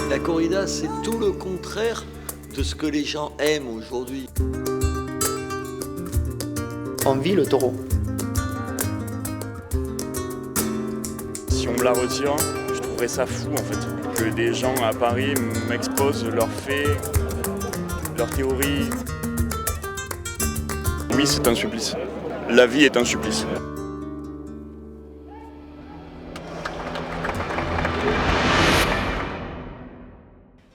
La corrida, c'est tout le contraire de ce que les gens aiment aujourd'hui. On vit le taureau. Si on me la retire, je trouverais ça fou en fait. Que des gens à Paris m'exposent leurs faits, leurs théories. Oui, c'est un supplice. La vie est un supplice.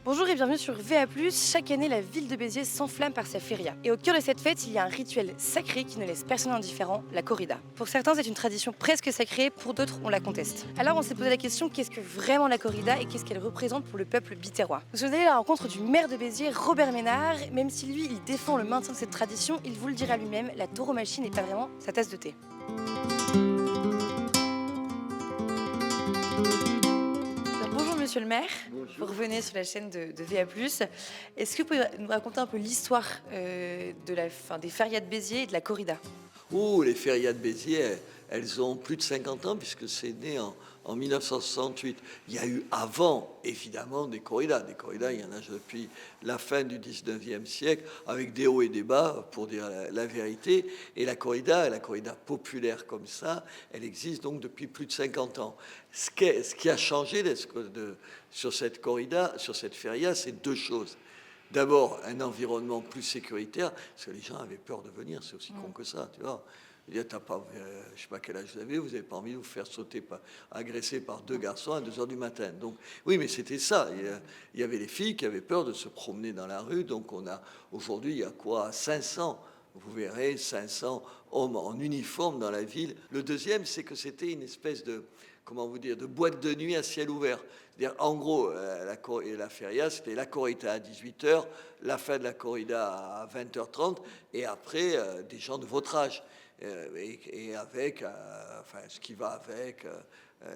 Bonjour et bienvenue sur VA+. Chaque année, la ville de Béziers s'enflamme par sa feria. Et au cœur de cette fête, il y a un rituel sacré qui ne laisse personne indifférent, la corrida. Pour certains, c'est une tradition presque sacrée, pour d'autres, on la conteste. Alors on s'est posé la question, qu'est-ce que vraiment la corrida et qu'est-ce qu'elle représente pour le peuple biterrois? Nous sommes allés à la rencontre du maire de Béziers, Robert Ménard. Même si lui, il défend le maintien de cette tradition, il vous le dira lui-même, la tauromachie n'est pas vraiment sa tasse de thé. Bonjour Monsieur le maire, vous revenez sur la chaîne de VA+. Est-ce que vous pouvez nous raconter un peu l'histoire des férias de Béziers et de la corrida? Oh, les férias de Béziers, elles ont plus de 50 ans puisque c'est né en 1968. Il y a eu avant, évidemment, des corridas. Des corridas, il y en a depuis la fin du 19e siècle, avec des hauts et des bas, pour dire la vérité. Et la corrida populaire comme ça, elle existe donc depuis plus de 50 ans. Ce qui a changé sur cette corrida, sur cette feria, c'est deux choses. D'abord, un environnement plus sécuritaire, parce que les gens avaient peur de venir, c'est aussi con que ça, tu vois. Je ne sais pas quel âge vous n'avez pas envie de vous faire agresser par deux garçons à 2 heures du matin. Donc, oui, mais c'était ça. Il y avait les filles qui avaient peur de se promener dans la rue. Donc, aujourd'hui, il y a quoi 500, vous verrez, 500 hommes en uniforme dans la ville. Le deuxième, c'est que c'était une espèce de boîte de nuit à ciel ouvert. C'est-à-dire, en gros, la feria, c'était la corrida à 18h, la fin de la corrida à 20h30, et après, des gens de votre âge. Et avec, ce qui va avec,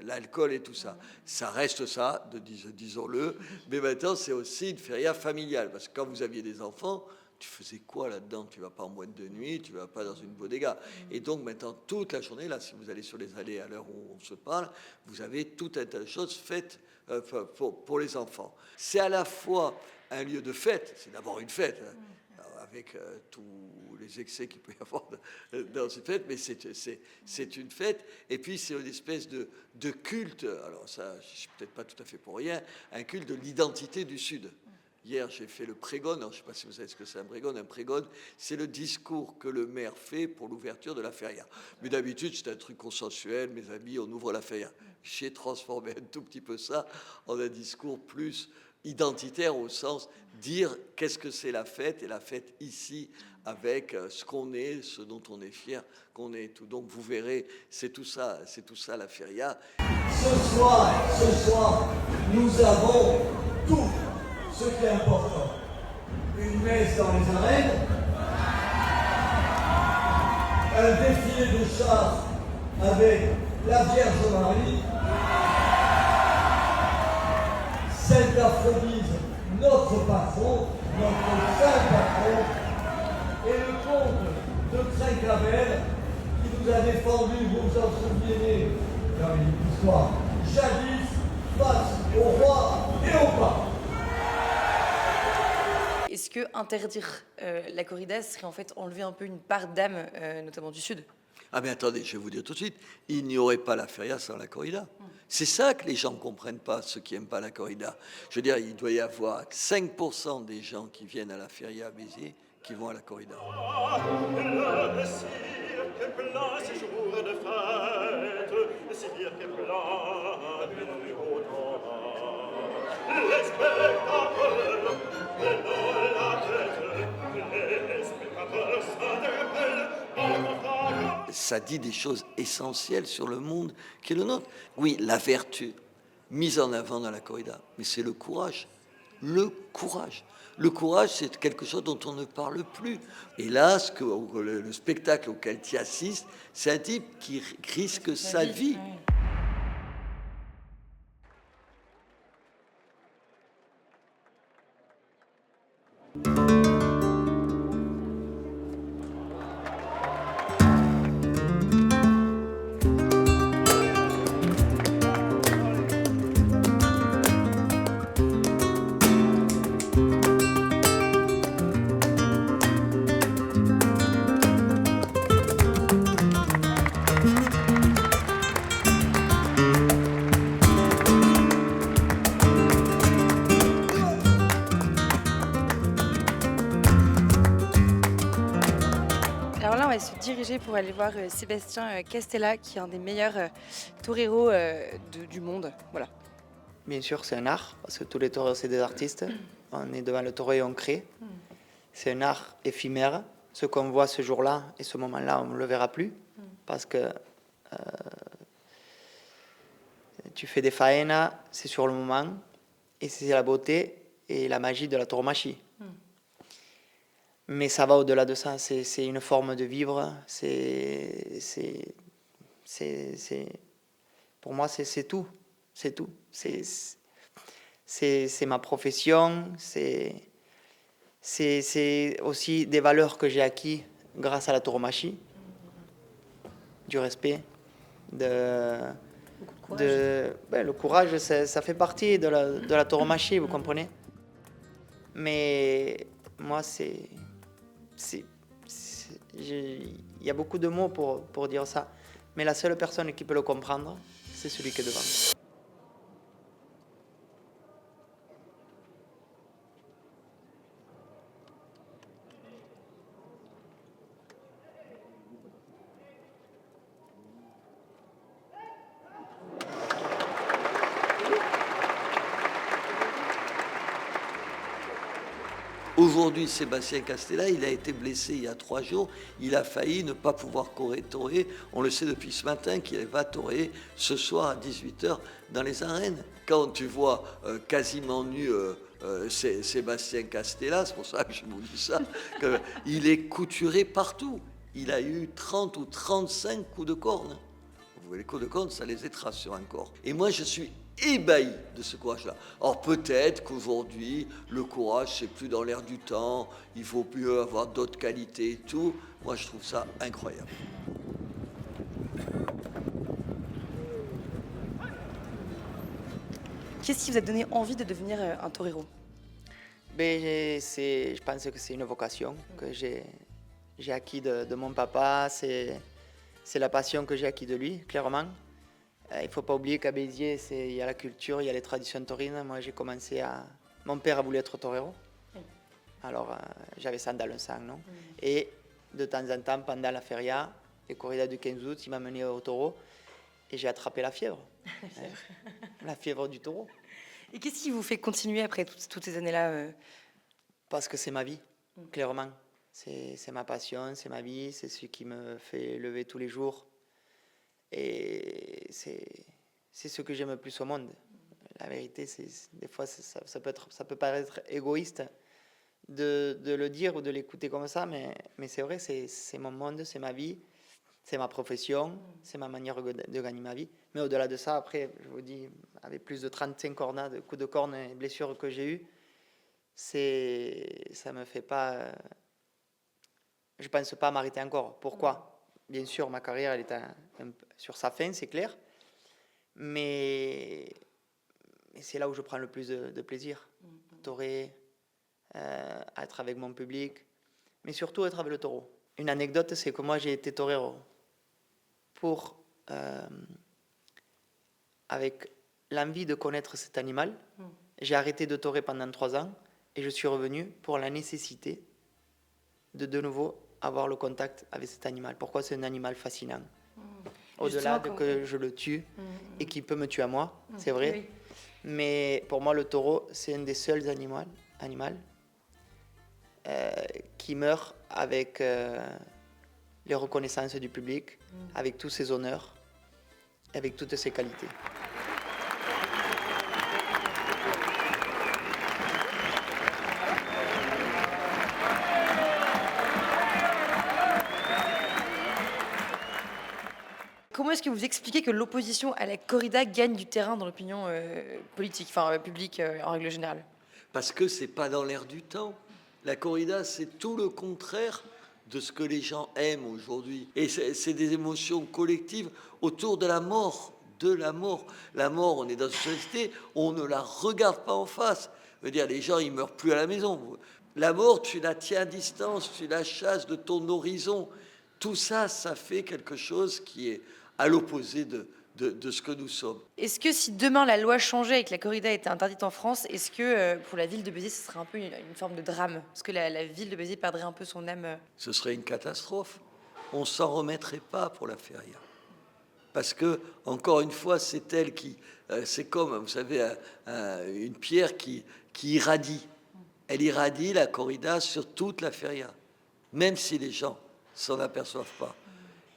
l'alcool et tout ça. Ça reste ça, disons-le, mais maintenant, c'est aussi une feria familiale, parce que quand vous aviez des enfants, tu faisais quoi là-dedans? Tu vas pas en boîte de nuit, tu vas pas dans une bodega. Et donc maintenant, toute la journée, là, si vous allez sur les allées à l'heure où on se parle, vous avez tout un tas de choses faites pour les enfants. C'est à la fois un lieu de fête, c'est d'abord une fête, avec tous les excès qu'il peut y avoir dans cette fête, mais c'est une fête. Et puis c'est une espèce de culte, alors ça, je suis peut-être pas tout à fait pour rien, un culte de l'identité du Sud. Hier, j'ai fait le prégone. Alors, je ne sais pas si vous savez ce que c'est un prégone. Un prégone, c'est le discours que le maire fait pour l'ouverture de la feria. Mais d'habitude, c'est un truc consensuel. Mes amis, on ouvre la feria. J'ai transformé un tout petit peu ça en un discours plus identitaire au sens dire qu'est-ce que c'est la fête, et la fête ici avec ce qu'on est, ce dont on est fier qu'on est tout. Donc vous verrez, c'est tout ça la feria. Ce soir, nous avons tout ce qui est important. Une messe dans les arènes, un défilé de chars avec la Vierge Marie, Sainte Aphrodite, notre patron, notre saint patron, et le comte de Trincavel qui nous a défendu, vous vous en souvenez, dans l'histoire, jadis face au roi et au pape. Est-ce que interdire la corrida serait en fait enlever un peu une part d'âme, notamment du Sud? Ah mais attendez, je vais vous dire tout de suite, il n'y aurait pas la feria sans la corrida. C'est ça que les gens ne comprennent pas, ceux qui n'aiment pas la corrida. Je veux dire, il doit y avoir 5% des gens qui viennent à la feria à Béziers qui vont à la corrida. Ça dit des choses essentielles sur le monde qui est le nôtre. Oui, la vertu mise en avant dans la corrida, mais c'est le courage. Le courage. Le courage, c'est quelque chose dont on ne parle plus. Et là, le spectacle auquel tu assistes, c'est un type qui risque sa vie. va se diriger pour aller voir Sébastien Castella, qui est un des meilleurs toreros du monde. Voilà. Bien sûr, c'est un art, parce que tous les toreros, c'est des artistes. On est devant le taureau et on crée. C'est un art éphémère. Ce qu'on voit ce jour-là et ce moment-là, on ne le verra plus, parce que tu fais des faenas, c'est sur le moment, et c'est la beauté et la magie de la tauromachie. Mais ça va au-delà de ça, c'est une forme de vivre, pour moi, c'est tout. C'est tout. C'est ma profession, c'est aussi des valeurs que j'ai acquis grâce à la tauromachie, du respect, le courage, ça fait partie de la tauromachie, vous comprenez. Mais moi, il y a beaucoup de mots pour dire ça, mais la seule personne qui peut le comprendre, c'est celui qui est devant. Aujourd'hui, Sébastien Castella, il a été blessé il y a 3 jours. Il a failli ne pas pouvoir torer. On le sait depuis ce matin qu'il va torer ce soir à 18h dans les arènes. Quand tu vois quasiment nu Sébastien Castella, c'est pour ça que je vous dis ça, il est couturé partout. Il a eu 30 ou 35 coups de corne. Vous voyez, les coups de corne, ça les étrace sur un corps. Et moi, je suis ébahi de ce courage-là. Or, peut-être qu'aujourd'hui, le courage, c'est plus dans l'air du temps, il faut mieux avoir d'autres qualités et tout. Moi, je trouve ça incroyable. Qu'est-ce qui vous a donné envie de devenir un torero? Je pense que c'est une vocation que j'ai acquis de mon papa, c'est la passion que j'ai acquis de lui, clairement. Il ne faut pas oublier qu'à Béziers, il y a la culture, il y a les traditions taurines. Moi, j'ai commencé à... Mon père a voulu être torero. Alors, j'avais ça dans le sang, non? Et de temps en temps, pendant la feria, les corridas du 15 août, il m'a mené au taureau et j'ai attrapé la fièvre. La fièvre du taureau. Et qu'est-ce qui vous fait continuer après toutes ces années-là Parce que c'est ma vie, clairement. C'est ma passion, c'est ma vie, c'est ce qui me fait lever tous les jours. Et c'est ce que j'aime le plus au monde. La vérité, des fois, ça peut paraître égoïste de le dire ou de l'écouter comme ça, mais c'est vrai, c'est mon monde, c'est ma vie, c'est ma profession, c'est ma manière de gagner ma vie. Mais au-delà de ça, après, je vous dis, avec plus de 35 cornades, coups de corne et blessures que j'ai eues, ça me fait pas... Je pense pas m'arrêter encore. Pourquoi ? Bien sûr, ma carrière, elle est sur sa fin, c'est clair. Mais c'est là où je prends le plus de plaisir. Torer, être avec mon public, mais surtout être avec le taureau. Une anecdote, c'est que moi, j'ai été torero avec l'envie de connaître cet animal. J'ai arrêté de torer pendant 3 ans et je suis revenu pour la nécessité de nouveau avoir le contact avec cet animal. Pourquoi c'est un animal fascinant. Au-delà de que je le tue et qu'il peut me tuer à moi, c'est vrai. Oui. Mais pour moi, le taureau, c'est un des seuls animaux qui meurt avec les reconnaissances du public, avec tous ses honneurs, avec toutes ses qualités. Comment est-ce que vous expliquez que l'opposition à la corrida gagne du terrain dans l'opinion politique, enfin publique en règle générale? Parce que c'est pas dans l'air du temps. La corrida, c'est tout le contraire de ce que les gens aiment aujourd'hui. Et c'est des émotions collectives autour de la mort. La mort, on est dans une société, on ne la regarde pas en face. Je veux dire, les gens, ils meurent plus à la maison. La mort, tu la tiens à distance, tu la chasses de ton horizon. Tout ça, ça fait quelque chose qui est à l'opposé de ce que nous sommes. Est-ce que si demain la loi changeait et que la corrida était interdite en France, est-ce que pour la ville de Béziers, ce serait un peu une forme de drame? Est-ce que la ville de Béziers perdrait un peu son âme? Ce serait une catastrophe. on ne s'en remettrait pas pour la feria. Parce que, encore une fois, c'est elle qui... c'est comme, vous savez, une pierre qui irradie. Elle irradie la corrida sur toute la feria, même si les gens s'en aperçoivent pas.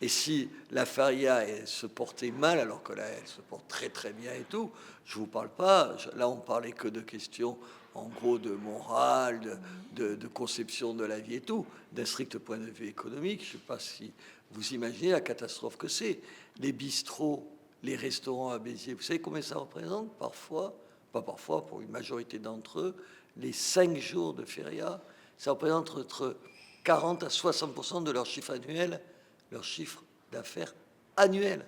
Et si la feria elle se portait mal, alors que là, elle se porte très très bien et tout, je vous parle pas, là on parlait que de questions, en gros, de morale, de conception de la vie et tout, d'un strict point de vue économique. Je sais pas si vous imaginez la catastrophe que c'est. Les bistrots, les restaurants à Béziers, vous savez combien ça représente parfois, pas parfois, pour une majorité d'entre eux, les 5 jours de feria, ça représente entre 40 à 60% de leur chiffre annuel, leur chiffre d'affaires annuel.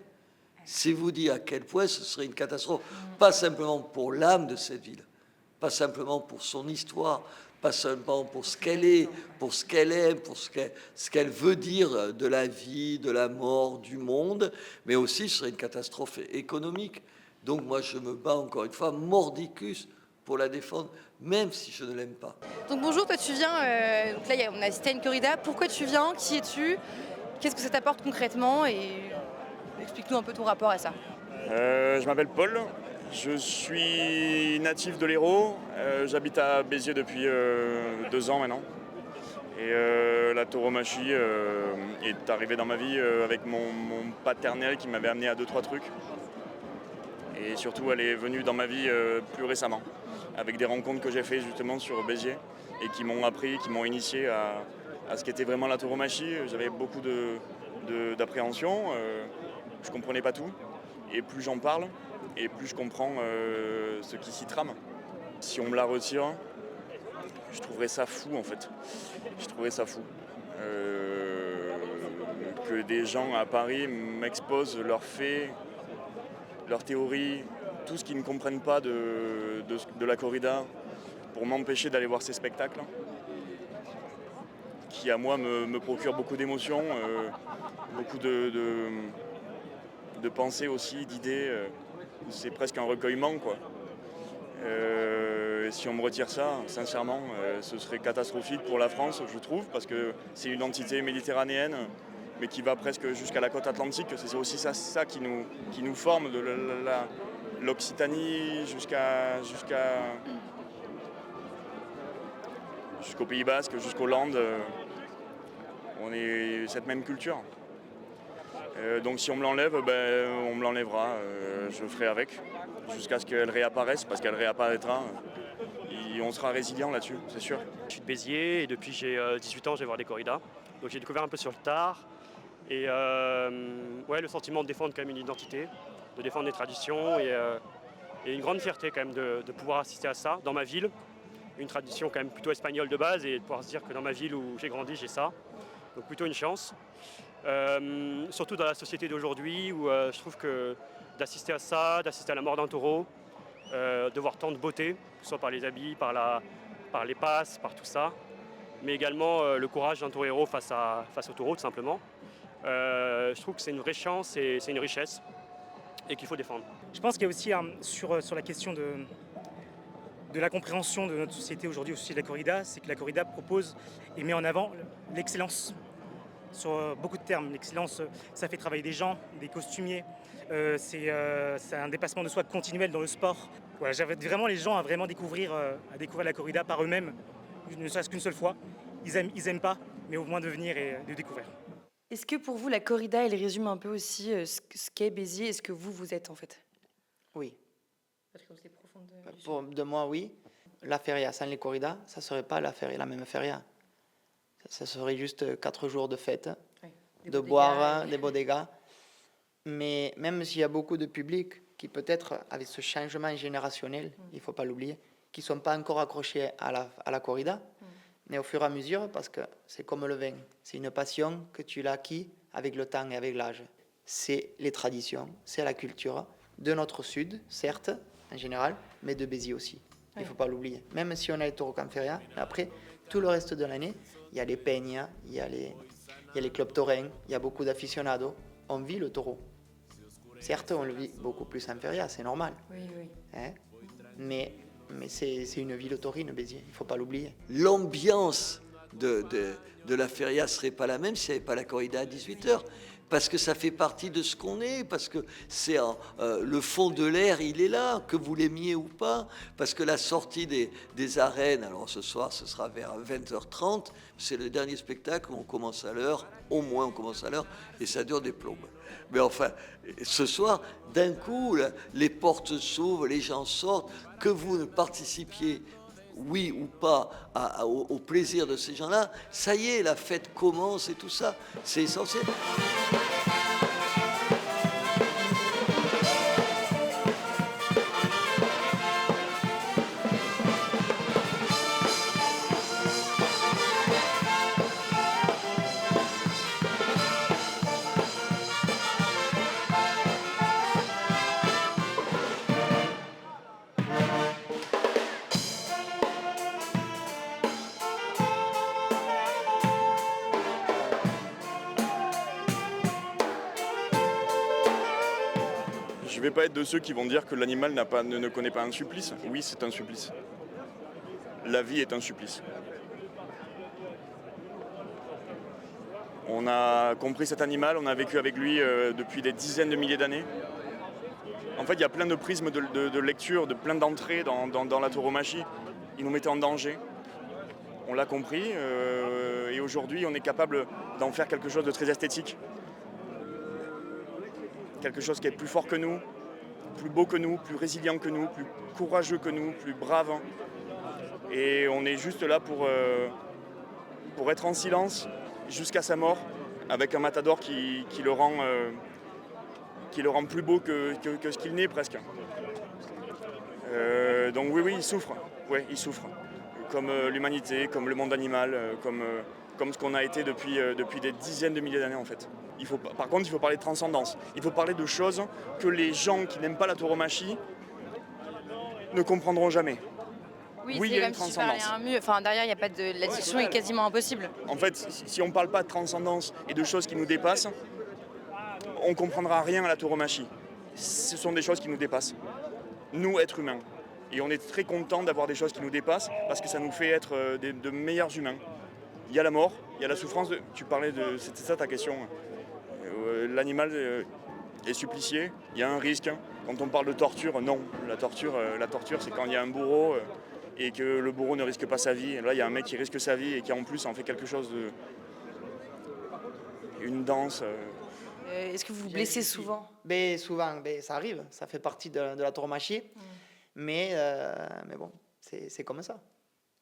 C'est vous dire à quel point ce serait une catastrophe, pas simplement pour l'âme de cette ville, pas simplement pour son histoire, pas seulement pour ce qu'elle est, pour ce qu'elle aime, pour ce qu'elle veut dire de la vie, de la mort, du monde, mais aussi ce serait une catastrophe économique. Donc moi je me bats encore une fois mordicus pour la défendre, même si je ne l'aime pas. Donc bonjour, toi tu viens, donc là on a assisté à une corrida, pourquoi tu viens, qui es-tu, qu'est-ce que ça t'apporte concrètement et explique-nous un peu ton rapport à ça. Je m'appelle Paul, je suis natif de l'Hérault, j'habite à Béziers depuis 2 ans maintenant. Et la tauromachie est arrivée dans ma vie avec mon paternel qui m'avait amené à 2-3 trucs. Et surtout elle est venue dans ma vie plus récemment, avec des rencontres que j'ai fait justement sur Béziers et qui m'ont appris, qui m'ont initié à ce qu'était vraiment la tauromachie. J'avais beaucoup d'appréhension, je ne comprenais pas tout. Et plus j'en parle, et plus je comprends ce qui s'y trame. Si on me la retire, je trouverais ça fou en fait. Je trouverais ça fou. Que des gens à Paris m'exposent leurs faits, leurs théories, tout ce qu'ils ne comprennent pas de la corrida, pour m'empêcher d'aller voir ces spectacles, qui à moi me procurent beaucoup d'émotions, beaucoup de pensées aussi, d'idées. C'est presque un recueillement, quoi. Si on me retire ça, sincèrement, ce serait catastrophique pour la France, je trouve, parce que c'est une entité méditerranéenne, mais qui va presque jusqu'à la côte atlantique. C'est aussi ça qui nous forme, de l'Occitanie jusqu'au Pays Basque, jusqu'aux Landes. On est cette même culture. Donc si on me l'enlève, on me l'enlèvera. Je ferai avec, jusqu'à ce qu'elle réapparaisse, parce qu'elle réapparaîtra. Et on sera résilient là-dessus, c'est sûr. Je suis de Béziers et depuis que j'ai 18 ans, je vais voir des corridas. Donc j'ai découvert un peu sur le tard. Et le sentiment de défendre quand même une identité, de défendre des traditions et une grande fierté quand même de pouvoir assister à ça dans ma ville. Une tradition quand même plutôt espagnole de base et de pouvoir se dire que dans ma ville où j'ai grandi, j'ai ça. Donc plutôt une chance. Surtout dans la société d'aujourd'hui où je trouve que d'assister à ça, d'assister à la mort d'un taureau, de voir tant de beauté, que ce soit par les habits, par les passes, par tout ça, mais également le courage d'un torero face au taureau tout simplement. Je trouve que c'est une vraie chance et c'est une richesse et qu'il faut défendre. Je pense qu'il y a aussi sur la question de la compréhension de notre société aujourd'hui au sujet de la corrida, c'est que la corrida propose et met en avant l'excellence sur beaucoup de termes. L'excellence, ça fait travailler des gens, des costumiers, c'est un dépassement de soi continuel dans le sport. Voilà, j'invite vraiment les gens à vraiment découvrir la corrida par eux-mêmes, ne serait-ce qu'une seule fois. Ils aiment pas, mais au moins de venir et de découvrir. Est-ce que pour vous, la corrida, elle résume un peu aussi ce qu'est Béziers et ce que vous êtes en fait? Oui. De moi, oui. La feria sans les corridas, ça ne serait pas la même feria. Ça serait juste 4 jours de fête, de boire, des bodegas. Mais même s'il y a beaucoup de public qui peut-être, avec ce changement générationnel, il ne faut pas l'oublier, qui ne sont pas encore accrochés à la corrida, mais au fur et à mesure, parce que c'est comme le vin, c'est une passion que tu l'as acquis avec le temps et avec l'âge. C'est les traditions, c'est la culture de notre sud, certes, en général, mais de Béziers aussi. Il ne faut pas l'oublier. Même si on a les taureaux comme feria, après, tout le reste de l'année, il y a les peñas, il y a les clubs taurins, il y a beaucoup d'aficionados. On vit le taureau. Certes, on le vit beaucoup plus en feria, c'est normal. Oui. Hein? Mais c'est une ville taurine, Béziers, il ne faut pas l'oublier. L'ambiance de la feria ne serait pas la même s'il n'y avait pas la corrida à 18h. Parce que ça fait partie de ce qu'on est, parce que c'est le fond de l'air, il est là, que vous l'aimiez ou pas, parce que la sortie des arènes, alors ce soir ce sera vers 20h30, c'est le dernier spectacle où on commence à l'heure, au moins on commence à l'heure, et ça dure des plombes. Mais enfin, ce soir, d'un coup, les portes s'ouvrent, les gens sortent, que vous ne participiez oui ou pas au plaisir de ces gens-là, ça y est, la fête commence et tout ça, c'est essentiel. Je ne vais pas être de ceux qui vont dire que l'animal ne connaît pas un supplice. Oui, c'est un supplice. La vie est un supplice. On a compris cet animal, on a vécu avec lui depuis des dizaines de milliers d'années. En fait, il y a plein de prismes de lecture, de plein d'entrées dans la tauromachie. Il nous mettait en danger. On l'a compris et aujourd'hui, on est capable d'en faire quelque chose de très esthétique. Quelque chose qui est plus fort que nous, plus beau que nous, plus résilient que nous, plus courageux que nous, plus brave. Et on est juste là pour être en silence jusqu'à sa mort, avec un matador qui le rend plus beau que ce qu'il n'est presque. Donc oui, il souffre. Ouais, il souffre. Comme l'humanité, comme le monde animal, comme ce qu'on a été depuis des dizaines de milliers d'années en fait. Par contre, il faut parler de transcendance. Il faut parler de choses que les gens qui n'aiment pas la tauromachie ne comprendront jamais. Oui, il y c'est a une comme si tu parlais transcendance. à un mur. Enfin, derrière, il n'y a pas de... La discussion est quasiment impossible. En fait, si on ne parle pas de transcendance et de choses qui nous dépassent, on ne comprendra rien à la tauromachie. Ce sont des choses qui nous dépassent. Nous, êtres humains. Et on est très content d'avoir des choses qui nous dépassent parce que ça nous fait être de meilleurs humains. Il y a la mort, il y a la souffrance. Tu parlais de... C'était ça ta question. L'animal est supplicié, il y a un risque. Quand on parle de torture, non. La torture c'est quand il y a un bourreau et que le bourreau ne risque pas sa vie. Et là, il y a un mec qui risque sa vie et qui en plus en fait quelque chose de... Une danse. Est-ce que vous vous blessez souvent? Souvent, ça arrive, ça fait partie de la tauromachie. Mais bon, c'est comme ça.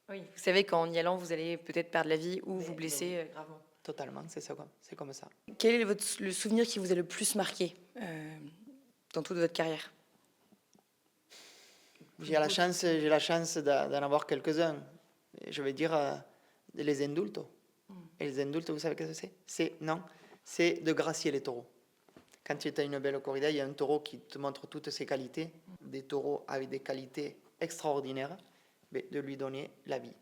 Oui, vous savez qu'en y allant, vous allez peut-être perdre la vie ou vous blesser gravement. Totalement, c'est comme ça. Quel est le souvenir qui vous a le plus marqué dans toute votre carrière? J'ai la chance d'en avoir quelques-uns. Je vais dire les indultos. Et les indultos, vous savez ce que c'est? C'est de gracier les taureaux. Quand tu as une belle corrida, il y a un taureau qui te montre toutes ses qualités, des taureaux avec des qualités extraordinaires, mais de lui donner la vie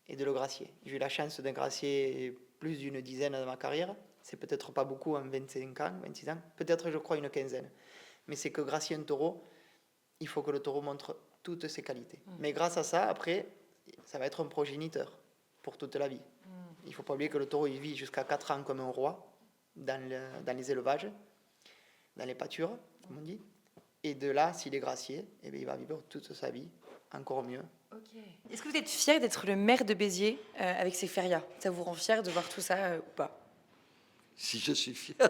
et de le gracier. J'ai eu la chance de gracier plus d'une dizaine dans ma carrière. C'est peut-être pas beaucoup en 25 ans, 26 ans, peut-être je crois une quinzaine. Mais c'est que gracier un taureau, il faut que le taureau montre toutes ses qualités. Mais grâce à ça, après, ça va être un progéniteur pour toute la vie. Il ne faut pas oublier que le taureau, il vit jusqu'à 4 ans comme un roi dans les élevages, dans les pâtures, comme on dit. Et de là, s'il est gracié, eh bien, il va vivre toute sa vie encore mieux. Okay. Est-ce que vous êtes fier d'être le maire de Béziers avec ses férias? Ça vous rend fier de voir tout ça ou pas? Si je suis fier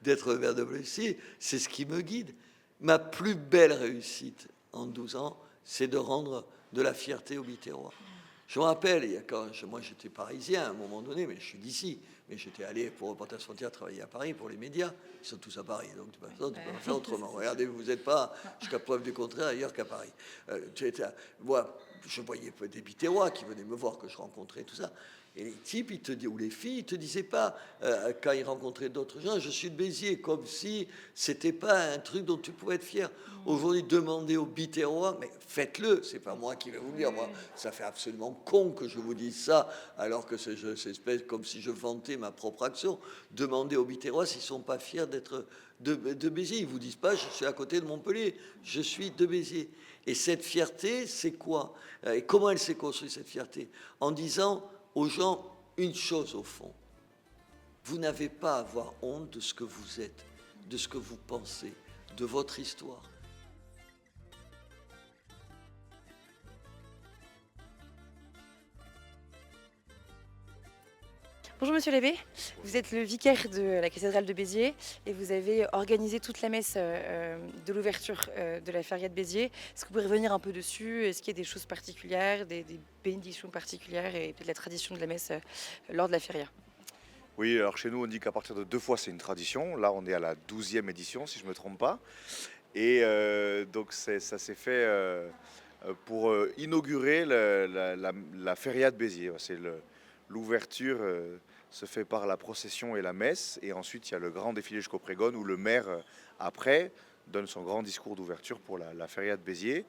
d'être le maire de Béziers, c'est ce qui me guide. Ma plus belle réussite en 12 ans, c'est de rendre de la fierté au Biterrois. Je me rappelle, moi j'étais parisien à un moment donné, mais je suis d'ici. Mais j'étais allé pour Reporters Frontières travailler à Paris pour les médias. Ils sont tous à Paris, donc tu peux pas faire autrement. Regardez, vous n'êtes pas, jusqu'à preuve du contraire, ailleurs qu'à Paris. Moi, je voyais des Biterrois qui venaient me voir, que je rencontrais, tout ça. Et les types, ou les filles, ils te disaient pas, quand ils rencontraient d'autres gens, je suis de Béziers, comme si c'était pas un truc dont tu pouvais être fier. Aujourd'hui, demandez aux Biterrois, mais faites-le, c'est pas moi qui vais vous le dire. Moi, ça fait absolument con que je vous dise ça, alors que c'est comme si je vantais ma propre action. Demandez aux Biterrois s'ils sont pas fiers d'être de Béziers. Ils vous disent pas, je suis à côté de Montpellier, je suis de Béziers. Et cette fierté, c'est quoi? Et comment elle s'est construite, cette fierté? En disant, aux gens une chose au fond. Vous n'avez pas à avoir honte de ce que vous êtes, de ce que vous pensez, de votre histoire. Bonjour Monsieur Lévy, vous êtes le vicaire de la cathédrale de Béziers et vous avez organisé toute la messe de l'ouverture de la feria de Béziers. Est-ce que vous pouvez revenir un peu dessus? Est-ce qu'il y a des choses particulières, des bénédictions particulières et peut-être la tradition de la messe lors de la feria? Oui, alors chez nous on dit qu'à partir de 2 fois c'est une tradition. Là on est à la 12e édition si je ne me trompe pas. Et donc ça s'est fait pour inaugurer la feria de Béziers. C'est l'ouverture se fait par la procession et la messe, et ensuite il y a le grand défilé jusqu'au prégone où le maire après donne son grand discours d'ouverture pour la feria de Béziers.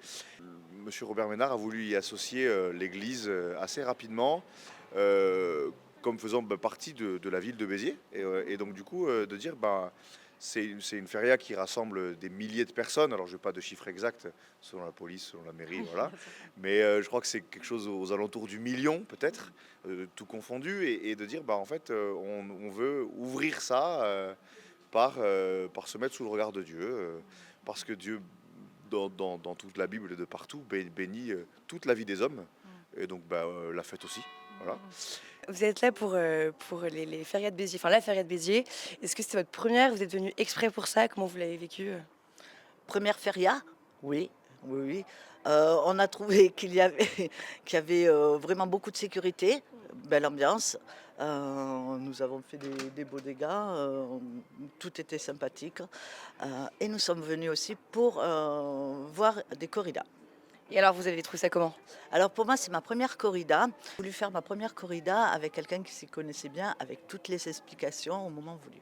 Monsieur Robert Ménard a voulu y associer l'église assez rapidement, comme faisant partie de la ville de Béziers, et donc du coup de dire c'est une feria qui rassemble des milliers de personnes. Alors je n'ai pas de chiffre exact selon la police, selon la mairie, voilà. Mais je crois que c'est quelque chose aux alentours du million peut-être, tout confondu, et de dire en fait on veut ouvrir ça par se mettre sous le regard de Dieu, parce que Dieu dans toute la Bible et de partout bénit toute la vie des hommes, et donc la fête aussi. Voilà. Vous êtes là pour les férias de Béziers, enfin la feria de Béziers. Est-ce que c'était votre première? Vous êtes venu exprès pour ça? Comment vous l'avez vécu? Première feria? Oui, oui, oui. On a trouvé qu'il y avait vraiment beaucoup de sécurité, belle ambiance. Nous avons fait des beaux dégâts, tout était sympathique. Et nous sommes venus aussi pour voir des corridas. Et alors vous avez trouvé ça comment? Alors pour moi, c'est ma première corrida. J'ai voulu faire ma première corrida avec quelqu'un qui s'y connaissait bien, avec toutes les explications au moment voulu.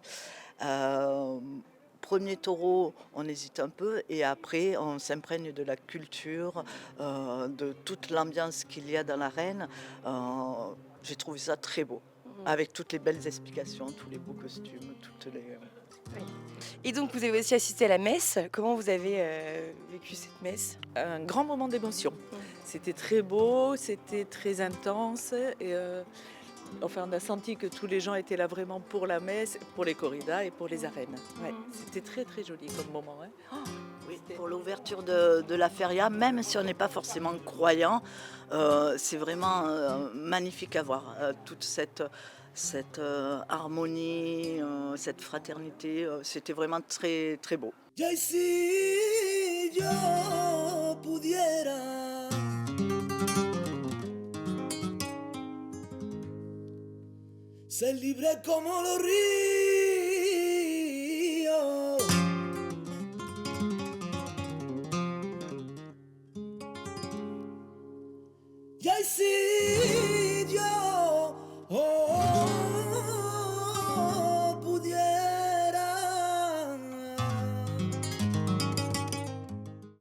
Premier taureau, on hésite un peu, et après on s'imprègne de la culture, de toute l'ambiance qu'il y a dans l'arène. J'ai trouvé ça très beau, avec toutes les belles explications, tous les beaux costumes, toutes les... Et donc vous avez aussi assisté à la messe. Comment vous avez vécu cette messe? Un grand moment d'émotion. C'était très beau, c'était très intense. Et enfin, on a senti que tous les gens étaient là vraiment pour la messe, pour les corridas et pour les arènes. Ouais, c'était très très joli comme moment. Hein. Oui, pour l'ouverture de la feria, même si on n'est pas forcément croyant, c'est vraiment magnifique à voir. Toute cette harmonie, cette fraternité, c'était vraiment très très beau. Y si yo pudiera ser libre como los ríos, y si